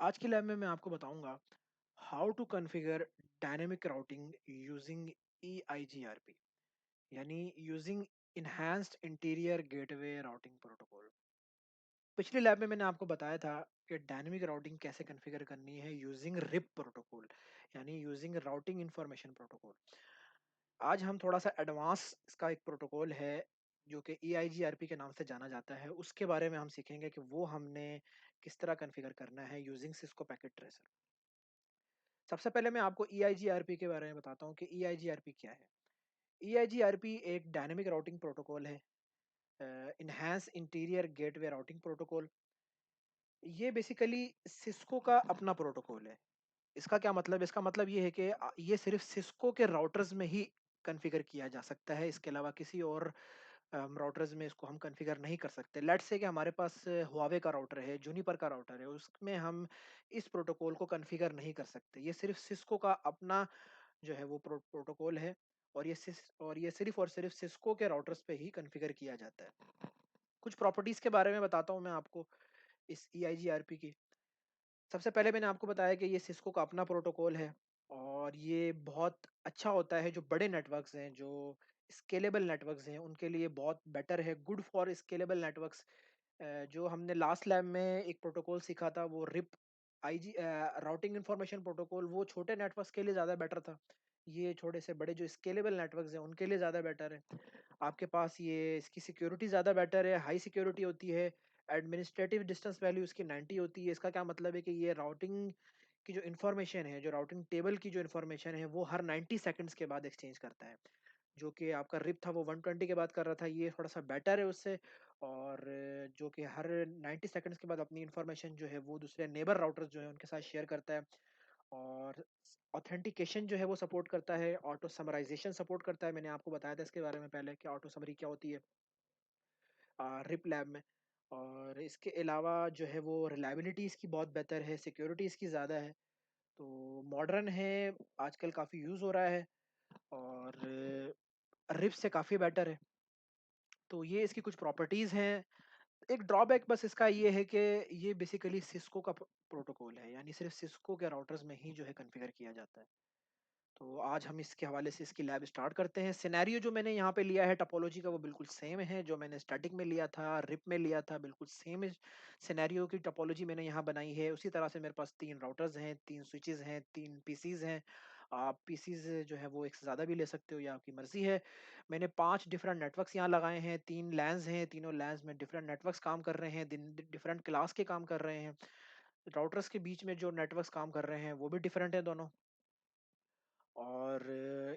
आज की लैब में मैं आपको बताऊंगा how to configure dynamic routing using EIGRP यानी using enhanced interior gateway routing protocol. पिछली लैब में मैंने आपको बताया था कि डायनेमिक राउटिंग कैसे कॉन्फ़िगर करनी है यूजिंग रिप प्रोटोकॉल यानी यूजिंग राउटिंग इंफॉर्मेशन प्रोटोकॉल। आज हम थोड़ा सा एडवांस इसका एक प्रोटोकॉल है जो कि EIGRP के नाम से जाना जाता है, उसके बारे में हम सीखेंगे कि वो हमने किस तरह कॉन्फ़िगर करना है यूजिंग सिस्को पैकेट ट्रेसर। सबसे पहले मैं आपको EIGRP के बारे में बताता हूँ कि EIGRP क्या है। EIGRP एक डायनेमिक राउटिंग प्रोटोकॉल है, enhance interior gateway routing protocol. ये बेसिकली सिस्को का अपना प्रोटोकॉल है। इसका क्या मतलब है? इसका मतलब ये है कि ये सिर्फ़ सिस्को के राउटर्स में ही कॉन्फ़िगर किया जा सकता है, इसके अलावा किसी और राउटर्स में इसको हम कॉन्फ़िगर नहीं कर सकते। लेट्स से कि हमारे पास हुआवे का राउटर है, जूनिपर का राउटर है, उसमें हम इस प्रोटोकॉल को कॉन्फ़िगर नहीं कर सकते। ये सिर्फ़ सिस्को का अपना जो है वो प्रोटोकॉल है और ये सिर्फ़ और सिर्फ़ सिस्को के राउटर्स पे ही कॉन्फ़िगर किया जाता है। कुछ प्रॉपर्टीज़ के बारे में बताता हूँ मैं आपको इस EIGRP की। सबसे पहले मैंने आपको बताया कि ये सिस्को का अपना प्रोटोकॉल है और ये बहुत अच्छा होता है जो बड़े नेटवर्क्स हैं, जो स्केलेबल नेटवर्क्स हैं, उनके लिए बहुत बेटर है, गुड फॉर स्केलेबल नेटवर्क्स। जो हमने लास्ट लैब में एक प्रोटोकॉल सीखा था वो रिप राउटिंग इंफॉर्मेशन प्रोटोकॉल, वो छोटे नेटवर्क्स के लिए ज़्यादा बेटर था। ये छोटे से बड़े जो स्केलेबल नेटवर्क्स हैं उनके लिए ज़्यादा बेटर है। आपके पास ये इसकी सिक्योरिटी ज़्यादा बेटर है, हाई सिक्योरिटी होती है, एडमिनिस्ट्रेटिव डिस्टेंस वैल्यू इसकी 90 होती है। इसका क्या मतलब है कि ये राउटिंग की जो इन्फॉर्मेशन है, जो राउटिंग टेबल की जो इन्फॉर्मेशन है, वो हर 90 सेकंड्स के बाद एक्सचेंज करता है। जो कि आपका रिप था वो 120 के बाद कर रहा था, ये थोड़ा-सा बेटर है उससे। और जो कि हर 90 सेकंड्स के बाद अपनी इन्फॉर्मेशन जो है वो दूसरे नेबर राउटर्स जो हैं उनके साथ शेयर करता है। और ऑथेंटिकेशन जो है वो सपोर्ट करता है, ऑटो समराइज़ेशन सपोर्ट करता है। मैंने आपको बताया था इसके बारे में पहले कि ऑटो समरी क्या होती है रिप लैब में। और इसके अलावा जो है वो रिलायबिलिटी इसकी बहुत बेहतर है, सिक्योरिटी इसकी ज़्यादा है, तो मॉडर्न है, आजकल काफ़ी यूज़ हो रहा है और रिप से काफ़ी बेटर है। तो ये इसकी कुछ प्रॉपर्टीज़ हैं। एक ड्रॉबैक बस इसका ये है कि ये बेसिकली सिस्को का प्रोटोकॉल है, यानी सिर्फ़ सिस्को के राउटर्स में ही जो है कॉन्फ़िगर किया जाता है। तो आज हम इसके हवाले से इसकी लैब स्टार्ट करते हैं। सिनेरियो जो मैंने यहाँ पे लिया है टोपोलॉजी का वो बिल्कुल सेम है जो मैंने स्टैटिक में लिया था, रिप में लिया था, बिल्कुल सेम सिनेरियो की टोपोलॉजी मैंने यहाँ बनाई है। उसी तरह से मेरे पास 3 राउटर्स हैं, 3 स्विचेज़ हैं, 3 पीसीज़ हैं। आप पीसीज़ जो है वो एक से ज़्यादा भी ले सकते हो, ये आपकी मर्ज़ी है। मैंने 5 डिफरेंट नेटवर्क्स यहाँ लगाए हैं, 3 लैन्स हैं, तीनों लैन्स में डिफरेंट नेटवर्क्स काम कर रहे हैं, डिफरेंट क्लास के काम कर रहे हैं। राउटर्स के बीच में जो नेटवर्क्स काम कर रहे हैं वो भी डिफरेंट हैं दोनों। और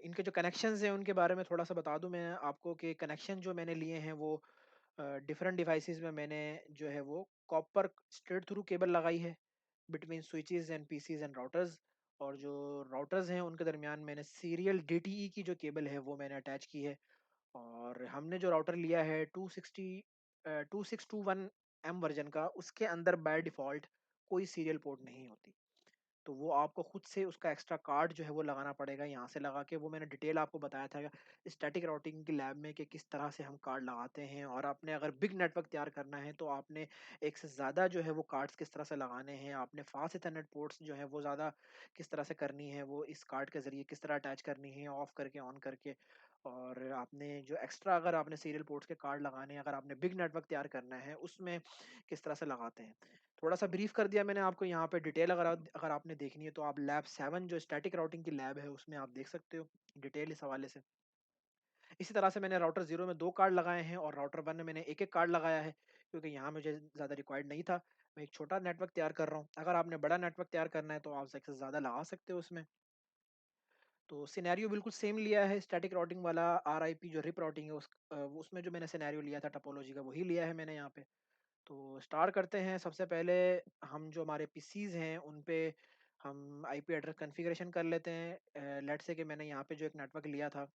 इनके जो कनेक्शंस हैं उनके बारे में थोड़ा-सा बता दूँ मैं आपको कि कनेक्शन जो मैंने लिए हैं वो डिफरेंट डिवाइसेज़ में मैंने जो है वो कॉपर स्ट्रेट थ्रू केबल लगाई है between switches and pieces and routers. और जो राउटर्स हैं उनके दरमियान मैंने सीरियल डीटीई की जो केबल है वो मैंने अटैच की है। और हमने जो राउटर लिया है 2621 एम वर्ज़न का, उसके अंदर बाय डिफ़ॉल्ट कोई सीरियल पोर्ट नहीं होती। तो वो आपको खुद से उसका एक्स्ट्रा कार्ड जो है वो लगाना पड़ेगा, यहाँ से लगा के। वो मैंने डिटेल आपको बताया था स्टैटिक राउटिंग की लैब में कि किस तरह से हम कार्ड लगाते हैं। और आपने अगर बिग नेटवर्क तैयार करना है तो आपने एक से ज़्यादा जो है वो कार्ड्स किस तरह से लगाने हैं, आपने फास्ट इथरनेट पोर्ट्स जो है वो ज़्यादा किस तरह से करनी है, वो इस कार्ड के ज़रिए किस तरह अटैच करनी है, ऑफ करके ऑन करके। और आपने जो एक्स्ट्रा अगर आपने सीरियल पोर्ट्स के कार्ड लगाने हैं, अगर आपने बिग नेटवर्क तैयार करना है, उसमें किस तरह से लगाते हैं। थोड़ा-सा ब्रीफ कर दिया मैंने आपको यहाँ पे। डिटेल अगर आपने देखनी है तो आप लैब 7 जो स्टैटिक राउटिंग की लैब है उसमें आप देख सकते हो डिटेल इस हवाले से। इसी तरह से मैंने राउटर 0 में 2 कार्ड लगाए हैं और राउटर 1 में मैंने 1-1 कार्ड लगाया है क्योंकि यहाँ मुझे ज़्यादा रिक्वायर्ड नहीं था। मैं एक छोटा नेटवर्क तैयार कर रहा हूँ। अगर आपने बड़ा नेटवर्क तैयार करना है तो आप एक से ज़्यादा लगा सकते हो उसमें। तो सिनेरियो बिल्कुल सेम लिया है स्टैटिक राउटिंग वाला। आरआईपी जो रिप राउटिंग है उसमें जो मैंने सिनेरियो लिया था टोपोलॉजी का वही लिया है मैंने यहाँ पे। तो स्टार्ट करते हैं। सबसे पहले हम जो हमारे पीसीज़ हैं उन पे हम आईपी एड्रेस कॉन्फ़िगरेशन कर लेते हैं। लेट्स से कि मैंने यहाँ पे जो एक नेटवर्क लिया था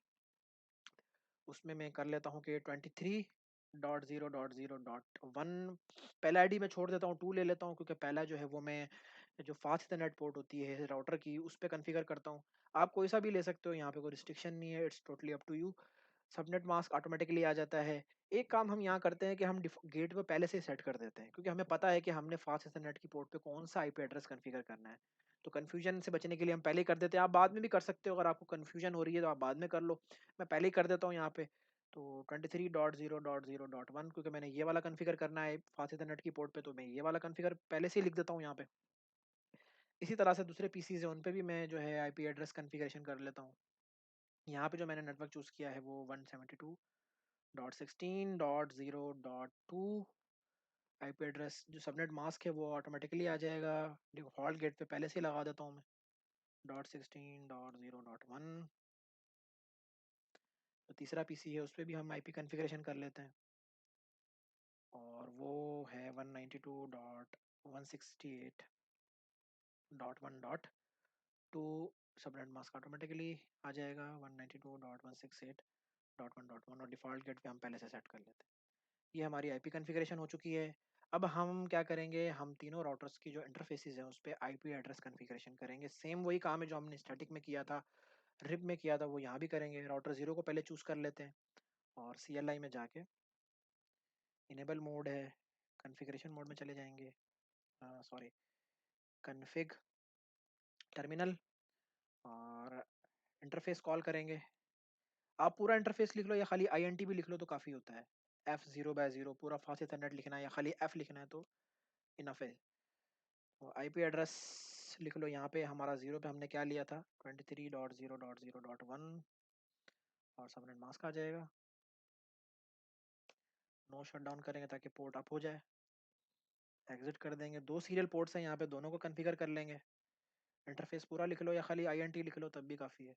उसमें मैं कर लेता हूँ कि 23.0.0.1 पहला आईडी मैं छोड़ देता हूँ, 2 ले लेता हूँ क्योंकि पहला जो है वो मैं जो फास्ट इथरनेट पोर्ट होती है राउटर की उस पे कॉन्फ़िगर करता हूँ। आप कोई सा भी ले सकते हो, यहाँ पे कोई रिस्ट्रिक्शन नहीं है, it's totally up to you. Subnet mask automatically आ जाता है। एक काम हम यहाँ करते हैं कि हम गेट पे पहले से ही सेट कर देते हैं, क्योंकि हमें पता है कि हमने फास्ट इथरनेट की पोर्ट पे कौन सा आईपी एड्रेस कॉन्फ़िगर करना है। तो कन्फ्यूजन से बचने के लिए हम पहले ही कर देते हैं। आप बाद में भी कर सकते हो, अगर आपको कन्फ्यूजन हो रही है तो आप बाद में कर लो। मैं पहले ही कर देता हूँ यहाँ पे। तो 23.0.0.1, क्योंकि मैंने ये वाला कॉन्फ़िगर करना है फास्ट इथरनेट की पोर्ट पे, तो मैं ये वाला कॉन्फ़िगर पहले से ही लिख देता हूँ यहाँ पे। इसी तरह से दूसरे पीसीज हैं, उन पे भी मैं जो है आईपी एड्रेस कॉन्फ़िगरेशन कर लेता हूँ। यहाँ पे जो मैंने नेटवर्क चूज़ किया है वो 172.16.0.2 आईपी एड्रेस। जो सबनेट मास्क है वो ऑटोमेटिकली आ जाएगा, डिफ़ॉल्ट गेट पे पहले से ही लगा देता हूँ मैं। .16.0.1। तो तीसरा पीसी है, उस पे भी हम आईपी कॉन्फ़िगरेशन कर लेते हैं, और वो है 192.168.1.2। सबनेट मास्क ऑटोमेटिकली आ जाएगा 192.168.1.1, और डिफ़ॉल्ट गेट पे हम पहले से सेट कर लेते हैं। ये हमारी आईपी कॉन्फ़िगरेशन हो चुकी है। अब हम क्या करेंगे, हम तीनों राउटर्स की जो इंटरफेसेस हैं उस पे आईपी एड्रेस कॉन्फ़िगरेशन करेंगे। सेम वही काम है जो हमने स्टैटिक में किया था, रिप में किया था, वो यहाँ भी करेंगे। राउटर 0 को पहले चूज़ कर लेते हैं, और CLI में जाके इनेबल मोड है, कॉन्फ़िगरेशन मोड में चले जाएंगे। सॉरी, कॉन्फ़िग टर्मिनल, और इंटरफेस कॉल करेंगे। आप पूरा इंटरफेस लिख लो या खाली INT भी लिख लो तो काफ़ी होता है। F0/0 पूरा फास्ट इथरनेट लिखना है या खाली F लिखना है तो इनफ है। तो आईपी एड्रेस लिख लो। यहाँ पे हमारा 0 पे हमने क्या लिया था, 23.0.0.1, और सबनेट मास्क आ जाएगा। नो शट डाउन करेंगे ताकि पोर्ट अप हो जाए। एग्जिट कर देंगे। 2 सीरियल पोर्ट्स हैं यहाँ पे, दोनों को कॉन्फ़िगर कर लेंगे। इंटरफेस पूरा लिख लो या खाली INT लिख लो तब भी काफ़ी है।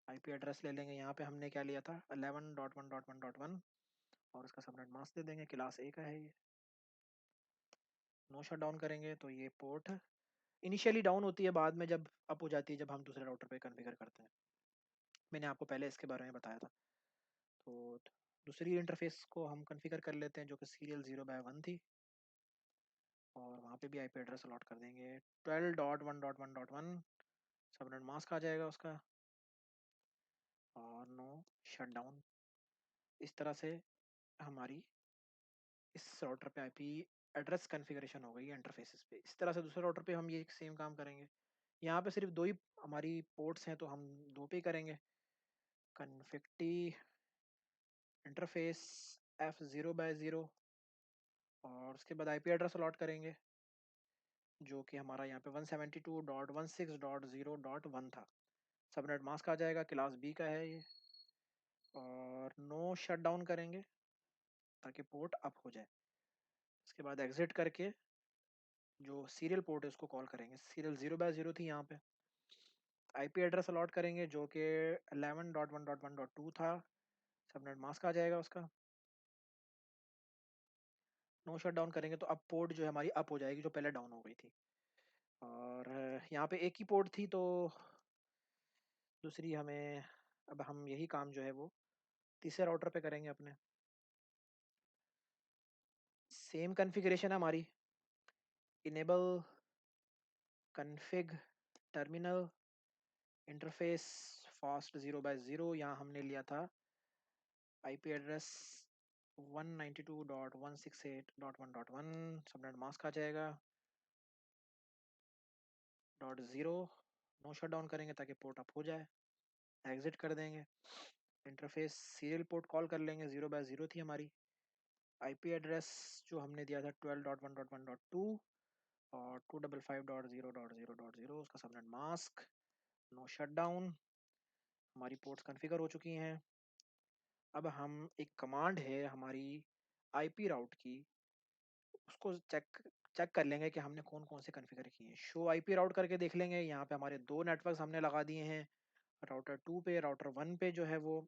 आईपी एड्रेस ले लेंगे। यहाँ पे हमने क्या लिया था, 11.1.1.1, और इसका सबनेट मास्क दे देंगे, क्लास A का है ये। नो शट डाउन करेंगे तो ये पोर्ट इनिशियली डाउन होती है, बाद में जब अप हो जाती है जब हम दूसरे राउटर पे कॉन्फ़िगर करते हैं। मैंने आपको पहले इसके बारे में बताया था। तो दूसरी इंटरफेस को हम कॉन्फ़िगर कर लेते हैं, जो कि सीरियल 0/1 थी, और वहाँ पे भी आईपी एड्रेस अलॉट कर देंगे 12.1.1.1। सबनेट मास्क आ जाएगा उसका, और नो शट डाउन। इस तरह से हमारी इस राउटर पे आईपी एड्रेस कॉन्फ़िगरेशन हो गई है इंटरफेसेस पे। इस तरह से दूसरे राउटर पे हम ये सेम काम करेंगे। यहाँ पे सिर्फ 2 ही हमारी पोर्ट्स हैं, तो हम 2 पे ही करेंगे। कॉन्फ़िग टी इंटरफेस F0/0, और उसके बाद आईपी एड्रेस अलॉट करेंगे, जो कि हमारा यहाँ पे 172.16.0.1 था। सबनेट मास्क आ जाएगा, क्लास B का है ये, और नो शट डाउन करेंगे ताकि पोर्ट अप हो जाए। इसके बाद एग्जिट करके जो सीरियल पोर्ट है उसको कॉल करेंगे। सीरियल 0/0 थी यहाँ पे। आईपी एड्रेस अलॉट करेंगे जो कि 11.1.1.2 था। सबनेट मास्क आ जाएगा उसका। नो शट डाउन करेंगे तो अब पोर्ट जो है हमारी अप हो जाएगी, जो पहले डाउन हो गई थी। और यहाँ पे एक ही पोर्ट थी, तो दूसरी हमें, अब हम यही काम जो है वो तीसरे राउटर पे करेंगे अपने। सेम कॉन्फ़िगरेशन है हमारी। Enable config terminal, interface fast 0/0। यहाँ हमने लिया था आईपी एड्रेस 192.168.1.1। सबनेट मास्क आ जाएगा .0। नो शट डाउन करेंगे ताकि पोर्ट अप हो जाए। एग्जिट कर देंगे। इंटरफेस सीरियल पोर्ट कॉल कर लेंगे, 0/0 थी हमारी। आईपी एड्रेस जो हमने दिया था 12.1.1.2, और 255.0.0.0, उसका subnet mask. No shut down. हमारी पोर्ट्स कॉन्फ़िगर हो चुकी हैं। अब हम एक कमांड है हमारी आईपी राउट की, उसको चेक चेक कर लेंगे कि हमने कौन कौन से कॉन्फ़िगर किए हैं। शो आईपी राउट करके देख लेंगे। यहाँ पे हमारे 2 नेटवर्क्स हमने लगा दिए हैं, राउटर 2 पे, राउटर 1 पे जो है वो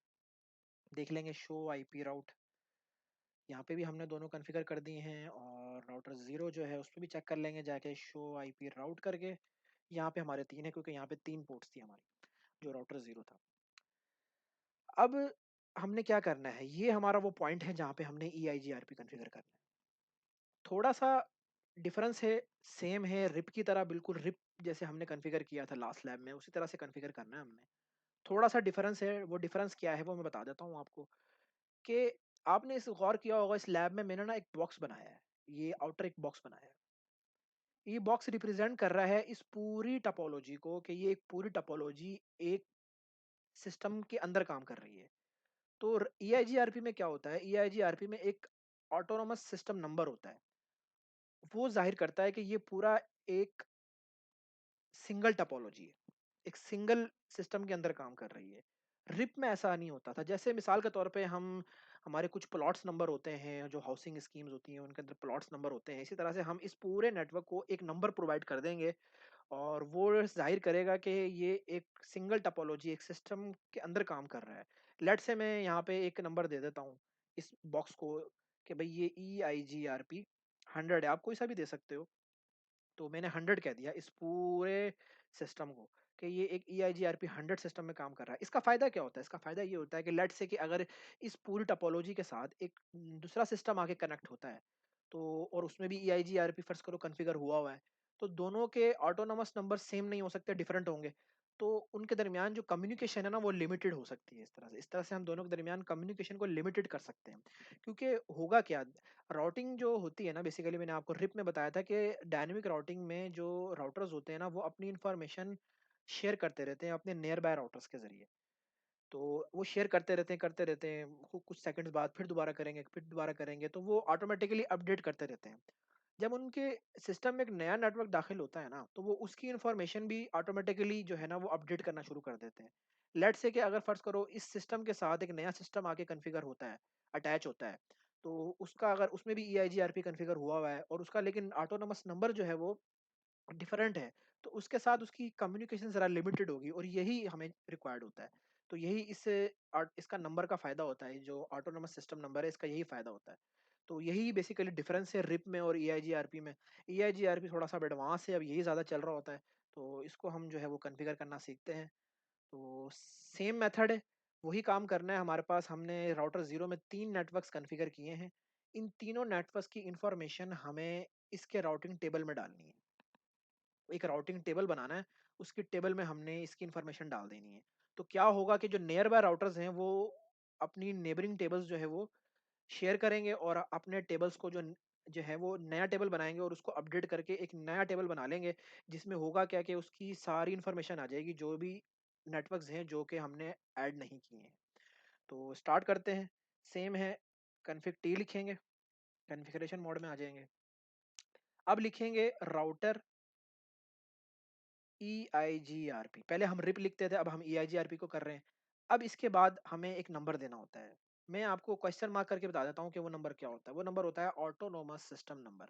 देख लेंगे शो आईपी राउट। यहाँ पे भी हमने दोनों कॉन्फ़िगर कर दिए हैं, और राउटर 0 जो है उस पे भी चेक कर लेंगे जाके शो आईपी राउट करके। यहाँ पे हमारे 3 है, क्योंकि यहाँ पे 3 पोर्ट्स थी हमारी, जो राउटर 0 था। अब हमने क्या करना है, ये हमारा वो पॉइंट है जहाँ पे हमने EIGRP कॉन्फ़िगर करना है। थोड़ा-सा डिफरेंस है, सेम है रिप की तरह, बिल्कुल रिप जैसे हमने कॉन्फ़िगर किया था लास्ट लैब में, उसी तरह से कॉन्फ़िगर करना है हमने। थोड़ा-सा डिफरेंस है, वो डिफरेंस क्या है वो मैं बता देता हूँ आपको, कि आपने इस गौर किया होगा इस लैब में मैंने ना एक बॉक्स बनाया है, ये आउटर एक बॉक्स बनाया है। ये बॉक्स रिप्रेजेंट कर रहा है इस पूरी टोपोलॉजी को कि ये एक पूरी टोपोलॉजी एक सिस्टम के अंदर काम कर रही है। तो ईआईजीआरपी में क्या होता है, ईआईजीआरपी में एक ऑटोनोमस सिस्टम नंबर होता है। वो ज़ाहिर करता है कि ये पूरा एक सिंगल टोपोलॉजी है, एक सिंगल सिस्टम के अंदर काम कर रही है। रिप में ऐसा नहीं होता था। जैसे मिसाल के तौर पे हम हमारे कुछ प्लॉट्स नंबर होते हैं, जो हाउसिंग स्कीम्स होती हैं, उनके अंदर प्लॉट्स नंबर होते हैं। इसी तरह से हम इस पूरे नेटवर्क को एक नंबर प्रोवाइड कर देंगे और वो ज़ाहिर करेगा कि ये एक सिंगल टोपोलॉजी, एक सिस्टम के अंदर काम कर रहा है। लेट्स से मैं यहाँ पे एक नंबर दे देता हूँ इस बॉक्स को कि भई ये EIGRP 100 है, आप कोई सा भी दे सकते हो। तो मैंने 100 कह दिया इस पूरे सिस्टम को कि ये एक EIGRP 100 सिस्टम में काम कर रहा है। इसका फ़ायदा क्या होता है? इसका फ़ायदा ये होता है कि लेट्स से कि अगर इस पूरी टोपोलॉजी के साथ एक दूसरा सिस्टम आके कनेक्ट होता है, तो और उसमें भी EIGRP फ़र्ज़ करो कॉन्फ़िगर हुआ है, तो दोनों के ऑटोनॉमस नंबर सेम नहीं हो सकते, डिफरेंट होंगे। तो उनके दरमियान जो कम्युनिकेशन है ना, वो लिमिटेड हो सकती है इस तरह से। इस तरह से हम दोनों के दरमियान कम्युनिकेशन को लिमिटेड कर सकते हैं। क्योंकि होगा क्या, राउटिंग जो होती है ना, बेसिकली मैंने आपको रिप में बताया था कि डायनेमिक राउटिंग में जो राउटर्स होते हैं ना, वो अपनी इंफॉर्मेशन शेयर करते रहते हैं अपने नियर बाय राउटर्स के ज़रिए। तो वो शेयर करते रहते हैं, कुछ सेकंड्स बाद फिर दोबारा करेंगे, तो वो ऑटोमैटिकली अपडेट करते रहते हैं। जब उनके सिस्टम में एक नया नेटवर्क दाखिल होता है ना, तो वो उसकी इन्फॉर्मेशन भी ऑटोमेटिकली जो है ना वो अपडेट करना शुरू कर देते हैं। लेट्स से कि अगर फर्ज़ करो इस सिस्टम के साथ एक नया सिस्टम आके कॉन्फ़िगर होता है, अटैच होता है, तो उसका अगर उसमें भी ईआईजीआरपी कॉन्फ़िगर हुआ है और उसका लेकिन ऑटोनॉमस नंबर जो है वो डिफरेंट है, तो उसके साथ उसकी कम्युनिकेशन ज़रा लिमिटेड होगी और यही हमें रिक्वायर्ड होता है। तो यही इसका नंबर का फ़ायदा होता है, जो ऑटोनॉमस सिस्टम नंबर है इसका यही फ़ायदा होता है। तो यही बेसिकली डिफरेंस है रिप में और ईआईजीआरपी में। ईआईजीआरपी थोड़ा-सा अब एडवांस है, अब यही ज़्यादा चल रहा होता है, तो इसको हम जो है वो कॉन्फ़िगर करना सीखते हैं। तो सेम मेथड है, वही काम करना है हमारे पास। हमने राउटर 0 में 3 नेटवर्क्स कॉन्फ़िगर किए हैं। इन तीनों नेटवर्क्स की इन्फॉर्मेशन हमें इसके राउटिंग टेबल में डालनी है। एक राउटिंग टेबल बनाना है, उसकी टेबल में हमने इसकी इन्फॉर्मेशन डाल देनी है। तो क्या होगा कि जो नियर बाय राउटर्स हैं, वो अपनी नेबरिंग टेबल्स जो है वो शेयर करेंगे और अपने टेबल्स को जो है वो नया टेबल बनाएँगे और उसको अपडेट करके एक नया टेबल बना लेंगे, जिसमें होगा क्या कि उसकी सारी इन्फॉर्मेशन आ जाएगी, जो भी नेटवर्क्स हैं, जो कि हमने ऐड नहीं किए हैं। तो स्टार्ट करते हैं, सेम है, कॉन्फ़िग टी लिखेंगे, कॉन्फ़िगरेशन मोड में आ जाएँगे। अब लिखेंगे राउटर EIGRP, पहले हम रिप लिखते थे, अब हम EIGRP को कर रहे हैं। अब इसके बाद हमें एक नंबर देना होता है। मैं आपको क्वेश्चन मार्क करके बता देता हूँ कि वो नंबर क्या होता है। वो नंबर होता है ऑटोनोमस सिस्टम नंबर।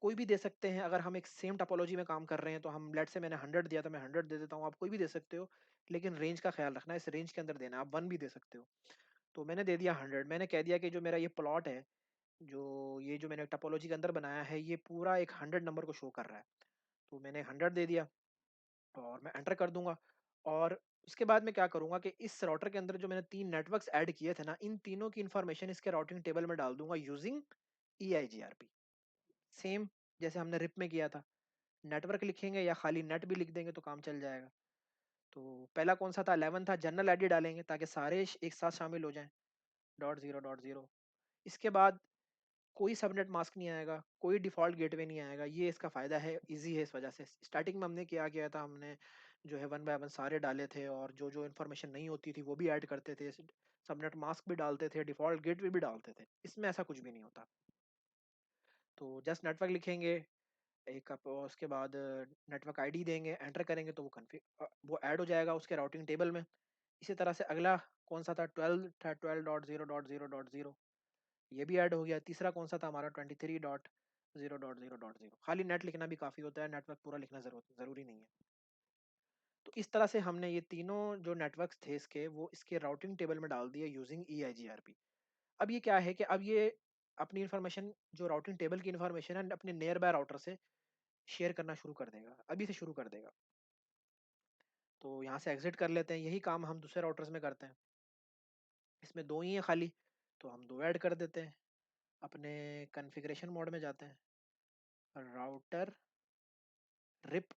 कोई भी दे सकते हैं, अगर हम एक सेम टोपोलॉजी में काम कर रहे हैं, तो हम लेट्स से मैंने 100 दिया तो मैं 100 दे देता हूँ, आप कोई भी दे सकते हो, लेकिन रेंज का ख़्याल रखना है, इस रेंज के अंदर देना है, आप 1 भी दे सकते हो। तो मैंने दे दिया 100, मैंने कह दिया कि जो मेरा ये प्लॉट है, ये जो मैंने टोपोलॉजी के अंदर बनाया है, ये पूरा एक 100 नंबर को शो कर रहा है। तो मैंने 100 दे दिया। और मैं एंटर कर दूँगा और उसके बाद मैं क्या करूँगा कि इस राउटर के अंदर जो मैंने 3 नेटवर्क्स ऐड किए थे ना, इन तीनों की इन्फॉर्मेशन इसके राउटिंग टेबल में डाल दूँगा यूजिंग EIGRP। सेम जैसे हमने रिप में किया था। नेटवर्क लिखेंगे या खाली नेट भी लिख देंगे तो काम चल जाएगा। तो पहला कौन-सा था, 11 था, जनरल आईडी डालेंगे ताकि सारे एक साथ शामिल हो जाएँ, डॉट 0 डॉट 0। इसके बाद कोई सबनेट मास्क नहीं आएगा, कोई डिफ़ॉल्ट गेटवे नहीं आएगा, ये इसका फ़ायदा है, ईज़ी है इस वजह से। स्टार्टिंग में हमने क्या किया था, हमने जो है वन बाय वन सारे डाले थे और जो-जो इन्फॉर्मेशन नहीं होती थी वो भी ऐड करते थे, सबनेट मास्क भी डालते थे, डिफ़ॉल्ट गेटवे भी डालते थे। इसमें ऐसा कुछ भी नहीं होता। तो जस्ट नेटवर्क लिखेंगे, एक आप उसके बाद नेटवर्क आईडी देंगे, एंटर करेंगे तो वो ऐड हो जाएगा उसके राउटिंग टेबल में। इसी तरह से अगला कौन-सा था, 12 था, 12.0.0.0 ये भी ऐड हो गया। तीसरा कौन-सा था हमारा, 23.0.0.0 खाली नेट लिखना भी काफ़ी होता है, नेटवर्क पूरा लिखना ज़रूरी नहीं है। तो इस तरह से हमने ये तीनों जो नेटवर्क्स थे इसके, वो इसके राउटिंग टेबल में डाल दिए यूजिंग EIGRP। अब ये क्या है कि अब ये अपनी इन्फॉर्मेशन, जो राउटिंग टेबल की इन्फॉर्मेशन है, अपने नियर बाय राउटर से शेयर करना शुरू कर देगा, अभी से शुरू कर देगा। तो यहाँ से एग्ज़िट कर लेते हैं, यही काम हम दूसरे राउटर्स में करते हैं। इसमें 2 ही हैं खाली, तो हम 2 ऐड कर देते हैं। अपने कॉन्फ़िगरेशन मोड में जाते हैं, router rib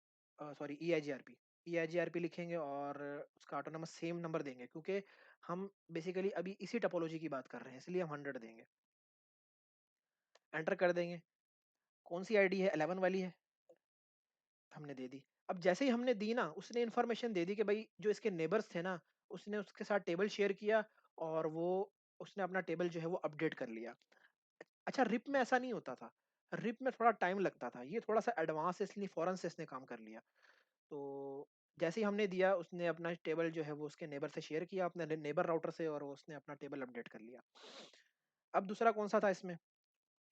sorry EIGRP। E I G R P लिखेंगे और उसका ऑटोनोमस सेम नंबर देंगे, क्योंकि हम बेसिकली अभी इसी टपोलॉजी की बात कर रहे हैं, इसलिए हम 100 देंगे। एंटर कर देंगे। कौन सी आईडी है, 11 वाली है, हमने दे दी। अब जैसे ही हमने दी ना, उसने इन्फॉर्मेशन दे दी कि भाई जो इसके नेबर्स थे ना, उसने उसके साथ टेबल शेयर किया और वो उसने अपना टेबल जो है वो अपडेट कर लिया। अच्छा, रिप में ऐसा नहीं होता था। रिप में थोड़ा टाइम लगता था, ये थोड़ा सा एडवांस है, इसलिए फौरन से इसने काम कर लिया। तो जैसे ही हमने दिया, उसने अपना टेबल जो है वो उसके नेबर से शेयर किया, अपने नेबर राउटर से, और उसने अपना टेबल अपडेट कर लिया। अब दूसरा कौन सा था इसमें?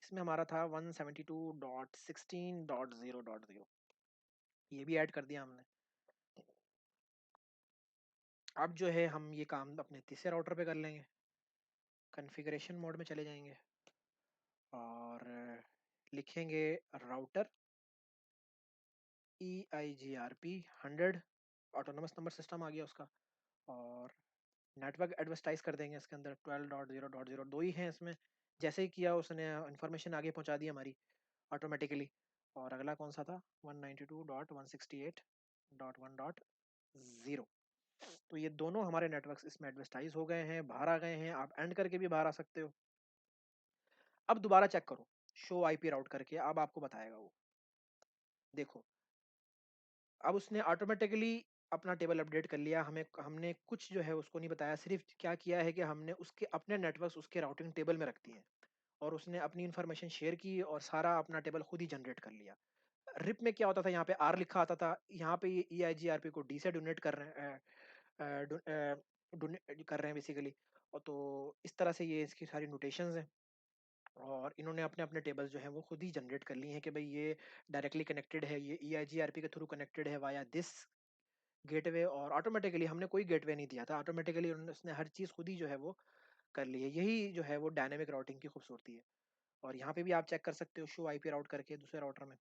इसमें हमारा था 172.16.0.0, ये भी ऐड कर दिया हमने। अब जो है हम ये काम अपने तीसरे राउटर पे कर लेंगे। कॉन्फ़िगरेशन मोड में चले जाएंगे और लिखेंगे router E I G R P 100, autonomous number system आ गया उसका। और नेटवर्क एडवर्टाइज कर देंगे इसके अंदर 12.0.0, दो ही हैं इसमें। जैसे ही किया उसने इन्फॉर्मेशन आगे पहुंचा दी हमारी ऑटोमेटिकली। और अगला कौन सा था? 192.168.1.0। तो ये दोनों हमारे नेटवर्क्स इसमें एडवर्टाइज हो गए हैं, बाहर आ गए हैं। आप एंड करके भी बाहर आ सकते हो। अब दोबारा चेक करो, शो आईपी राउट करके, अब आपको बताएगा वो। देखो, अब उसने ऑटोमेटिकली अपना टेबल अपडेट कर लिया। हमें हमने कुछ जो है उसको नहीं बताया, सिर्फ क्या किया है कि हमने उसके अपने नेटवर्क्स उसके राउटिंग टेबल में रख दिए हैं, और उसने अपनी इन्फॉर्मेशन शेयर की और सारा अपना टेबल खुद ही जनरेट कर लिया। रिप में क्या होता था, यहाँ पे आर लिखा आता था, यहाँ पे ये ई आई जी आर पी को डी से डोनेट कर रहे हैं, डोनेट कर रहे हैं बेसिकली। और तो इस तरह से ये इसकी सारी नोटेशंस हैं, और इन्होंने अपने अपने टेबल्स जो हैं वो खुद ही जनरेट कर लिए हैं कि भाई ये डायरेक्टली कनेक्टेड है, ये ई आई जी आर पी के थ्रू कनेक्टेड है वाया दिस गेटवे। और ऑटोमेटिकली हमने कोई गेटवे नहीं दिया था, ऑटोमेटिकली उन्होंने उसने हर चीज़ खुद ही जो है वो कर ली है। यही जो है वो डायनेमिक राउटिंग की खूबसूरती है। और यहाँ पे भी आप चेक कर सकते हो, शो आईपी राउट करके दूसरे राउटर में,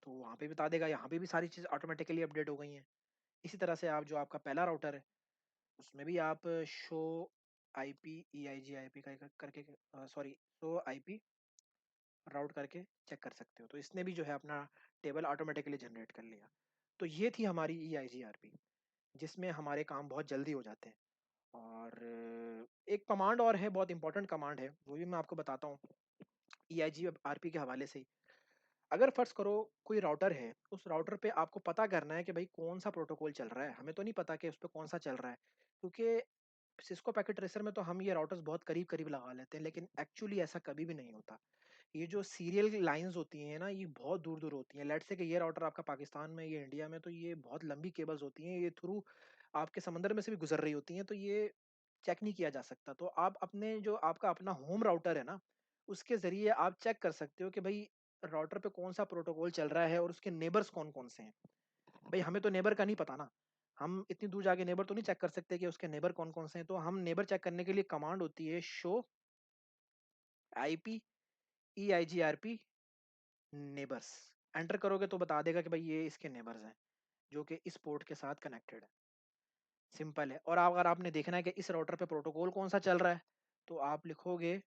तो वहाँ पे बता देगा, यहाँ पे भी सारी चीज़ ऑटोमेटिकली अपडेट हो गई हैं। इसी तरह से आप जो आपका पहला राउटर है, उसमें भी आप show IP E I G I P करके, सॉरी, शो आईपी राउट करके चेक कर सकते हो। तो इसने भी जो है अपना टेबल ऑटोमेटिकली जनरेट कर लिया। तो ये थी हमारी ई आई जी आर पी, जिसमें हमारे काम बहुत जल्दी हो जाते हैं। और एक कमांड और है, बहुत इंपॉर्टेंट कमांड है, वो भी मैं आपको बताता हूँ ई आई जी आर पी के हवाले से ही। अगर फर्ज करो कोई राउटर है, उस राउटर पे आपको पता करना है कि भाई कौन सा प्रोटोकॉल चल रहा है। हमें तो नहीं पता कि उस पे कौन सा चल रहा है, क्योंकि सिस्को पैकेट ट्रेसर में तो हम ये राउटर्स बहुत करीब करीब लगा लेते हैं, लेकिन एक्चुअली ऐसा कभी भी नहीं होता। ये जो सीरियल लाइंस होती हैं ना, ये बहुत दूर दूर होती हैं। लेट्स से कि ये राउटर आपका पाकिस्तान में, ये इंडिया में, तो ये बहुत लंबी केबल्स होती हैं, ये थ्रू आपके समंदर में से भी गुजर रही होती हैं, तो ये चेक नहीं किया जा सकता। तो आप अपने जो आपका अपना होम राउटर है ना, उसके जरिए आप चेक कर सकते हो कि भाई राउटर पे कौन सा प्रोटोकॉल चल रहा है और उसके नेबर्स कौन कौन से हैं। भाई हमें तो नेबर का नहीं पता ना, हम इतनी दूर जाके नेबर तो नहीं चेक कर सकते कि उसके नेबर कौन कौन से हैं। तो हम नेबर चेक करने के लिए कमांड होती है show IP E I G R P neighbours. Enter करोगे तो बता देगा कि भाई ये इसके नेबर्स हैं जो कि इस पोर्ट के साथ कनेक्टेड है। सिंपल है। और अगर आपने देखना है कि इस राउटर पे प्रोटोकॉल कौन सा चल रहा है, तो आप लिखोगे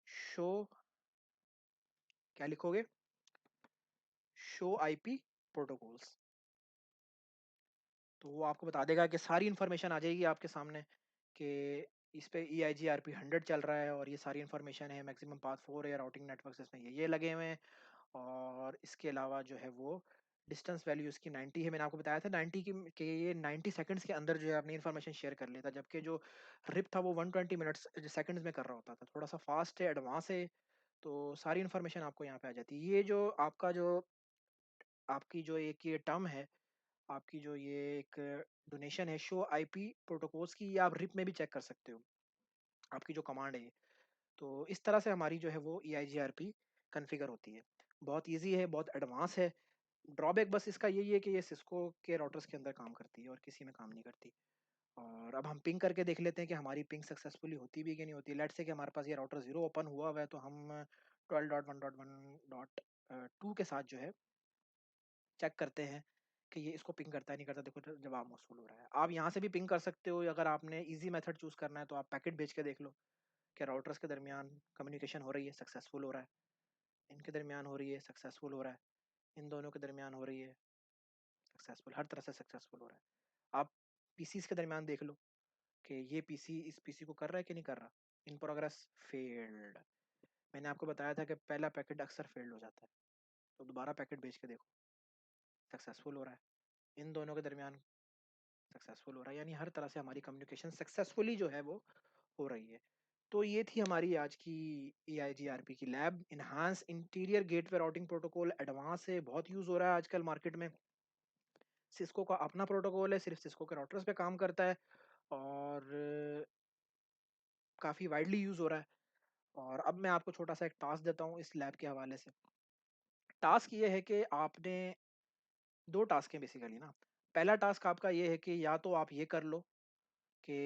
शो, क्या लिखोगे? Show IP protocols. तो वो आपको बता देगा कि सारी इन्फॉर्मेशन आ जाएगी आपके सामने कि इस पे ई आई जी आर पी 100 चल रहा है, और ये सारी इन्फॉर्मेशन है, मैक्सिमम पाथ 4 है, राउटिंग नेटवर्क इसमें ये लगे हुए हैं। और इसके अलावा जो है वो डिस्टेंस वैल्यू इसकी 90 है। मैंने आपको बताया था 90 की कि ये 90 सेकंड्स के अंदर जो है अपनी इन्फॉर्मेशन शेयर कर लेता, जबकि जो रिप था वो 120 मिनट्स सेकंड्स में कर रहा होता था। थोड़ा सा फास्ट है, एडवांस है। तो सारी इन्फॉर्मेशन आपको यहाँ पे आ जाती है। ये जो आपका जो आपकी जो एक ये टर्म है, आपकी जो ये एक डोनेशन है शो आईपी प्रोटोकॉल्स की, ये आप रिप में भी चेक कर सकते हो, आपकी जो कमांड है ये। तो इस तरह से हमारी जो है वो ई I G R P configure होती है। बहुत ईजी है, बहुत एडवांस है। ड्रॉबैक बस इसका यही है कि ये सिस्को के राउटर्स के अंदर काम करती है और किसी में काम नहीं करती। और अब हम पिंग करके देख लेते हैं कि हमारी पिंग सक्सेसफुली होती भी कि नहीं होती। लेट्स से कि हमारे पास ये राउटर 0 ओपन हुआ हुआ है, तो हम 12.1.1.2 के साथ जो है चेक करते हैं कि ये इसको पिंग करता है नहीं करता। देखो तो जवाब मौसूल हो रहा है। आप यहाँ से भी पिंग कर सकते हो, अगर आपने ईजी मेथड चूज करना है तो आप पैकेट भेज के देख लो कि राउटर्स के दरमियान कम्युनिकेशन हो रही है, सक्सेसफुल हो रहा है, इनके दरमियान हो रही है, सक्सेसफुल हो रहा है, इन दोनों के दरमियान हो रही है, सक्सेसफुल, हर तरह से सक्सेसफुल हो रहा है। आप पीसीज के दरमियान देख लो कि ये पीसी इस पीसी को कर रहा है कि नहीं कर रहा। In progress failed. मैंने आपको बताया था कि पहला पैकेट अक्सर फेल्ड हो जाता है, तो दोबारा पैकेट भेज के देखो, सक्सेसफुल हो रहा है। इन दोनों के दरमियान सक्सेसफुल हो रहा है, यानी हर तरह से हमारी कम्युनिकेशन सक्सेसफुली जो है वो हो रही है। तो ये थी हमारी आज की EIGRP की lab. Enhance interior gateway routing protocol advance है, बहुत यूज़ हो रहा है आजकल मार्केट में। सिस्को का अपना प्रोटोकॉल है, सिर्फ सिस्को के राउटर्स पे काम करता है और काफ़ी वाइडली यूज़ हो रहा है। और अब मैं आपको छोटा सा एक टास्क देता हूँ इस लैब के हवाले से। टास्क ये है कि आपने 2 टास्क हैं बेसिकली ना। पहला टास्क आपका ये है कि या तो आप ये कर लो कि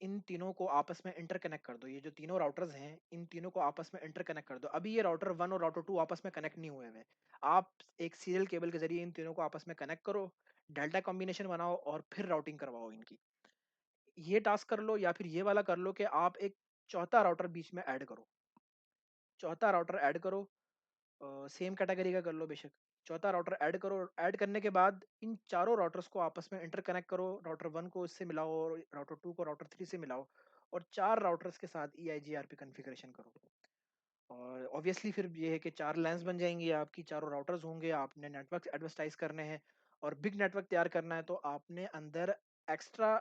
इन तीनों को आपस में इंटरकनेक्ट कर दो। ये जो तीनों राउटर्स हैं, इन तीनों को आपस में इंटरकनेक्ट कर दो। अभी ये राउटर 1 और राउटर 2 आपस में कनेक्ट नहीं हुए हैं। आप एक सीरियल केबल के ज़रिए इन तीनों को आपस में कनेक्ट करो, डेल्टा कॉम्बिनेशन बनाओ और फिर राउटिंग करवाओ इनकी। ये टास्क कर लो या फिर ये वाला कर लो कि आप एक चौथा राउटर बीच में ऐड करो। चौथा राउटर ऐड करो, सेम कैटेगरी का कर लो बेशक। चौथा राउटर ऐड करो, ऐड करने के बाद इन चारों राउटर्स को आपस में इंटरकनेक्ट करो। राउटर 1 को इससे मिलाओ और राउटर 2 को राउटर 3 से मिलाओ और 4 राउटर्स के साथ EIGRP कॉन्फ़िगरेशन करो। और ऑब्वियसली फिर ये है कि 4 लैन्स बन जाएँगी आपकी, चारों राउटर्स होंगे, आपने नेटवर्क एडवर्टाइज़ करने हैं और बिग नेटवर्क तैयार करना है, तो आपने अंदर एक्स्ट्रा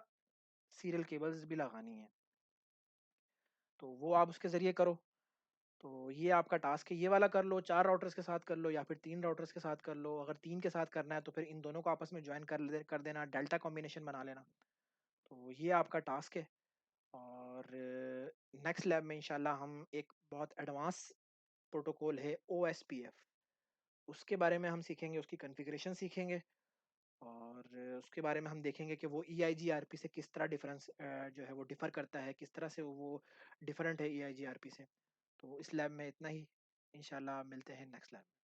सीरियल केबल्स भी लगानी है। तो वो आप उसके ज़रिए करो। तो ये आपका टास्क है, ये वाला कर लो, 4 राउटर्स के साथ कर लो या फिर 3 राउटर्स के साथ कर लो। अगर 3 के साथ करना है तो फिर इन दोनों को आपस में जॉइन कर देना, डेल्टा कॉम्बिनेशन बना लेना। तो ये आपका टास्क है और नेक्स्ट लैब में इंशाल्लाह हम एक बहुत एडवांस प्रोटोकॉल है OSPF, उसके बारे में हम सीखेंगे, उसकी कॉन्फ़िगरेशन सीखेंगे और उसके बारे में हम देखेंगे कि वो EIGRP से किस तरह जो है वो डिफ़र करता है, किस तरह से वो डिफरेंट है EIGRP से। तो इस लैब में इतना ही, इंशाल्लाह मिलते हैं नेक्स्ट लैब में।